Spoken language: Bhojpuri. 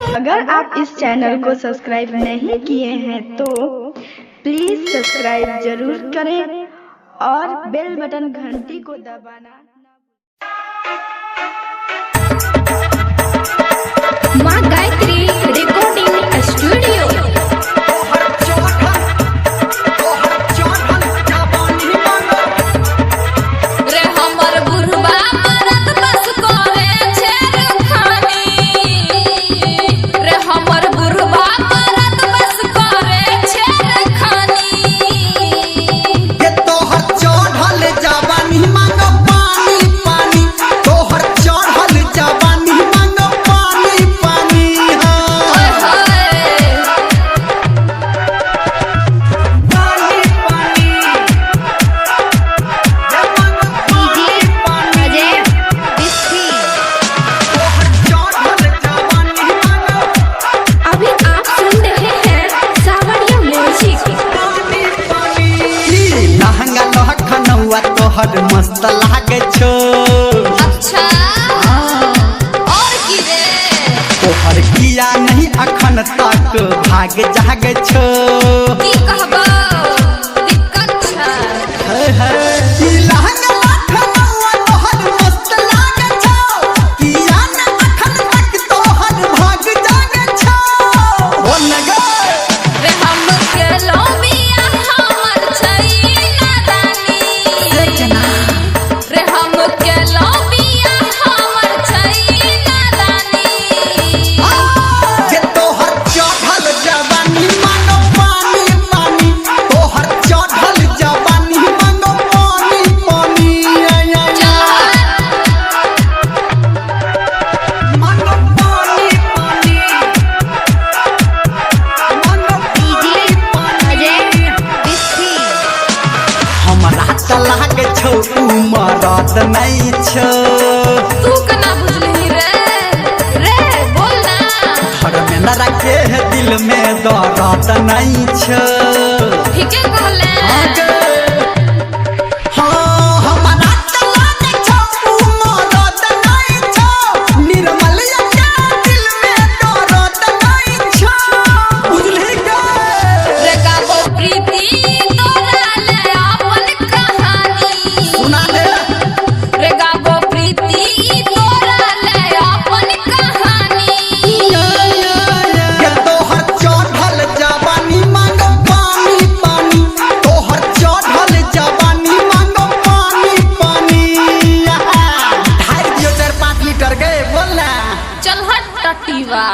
अगर आप इस चैनल को सब्सक्राइब नहीं किए हैं तो प्लीज सब्सक्राइब जरूर करें और बेल बटन घंटी को दबाना। माँ गायत्री रिकॉर्डिंग स्टूडियो। तोहर मस्त लागे छो। अच्छा और की रे तोहर किया नहीं अखन तक भाग जागे छो। की कहबो दिक्कत छै ई लहंगा लखनऊआ तोहर मस्त लागे छो। किया न अखन तक तोहर भाग जागे छो। ओ लगे रे हम के लोमिया हमर छै नादानी रे हम के लोमिया हमर छै नादानी। जे तोहर चढ़ल जवानी मांगो पानी पानी। तोहर चढ़ल जवानी मांगो पानी पानी। मांगो पानी पानी। मांगो पानी पानी। हमरा त लागे छौ उमरद नहीं छौ। तू कना बुझली रे बोल ना। घर में न रखे दिल में दर्द नहीं छौ। ठीके कहले हाँ हमरा त लागे छौ उमरद नहीं छौ। निर्मल के दिल में दर्द नहीं छौ। बुझली गे रे गाबो प्रीति तोरा ले अपन कहानी। सुना दे रे गाबो प्रीति तोरा ले अपन कहानी। के तोहर चढ़ल जवानी मांगो पानी पानी। तोहर चढ़ल जवानी मांगो पानी पानी। ढाई दियो 4-5 लीटर गए बोल ना। चल हट टटीवा।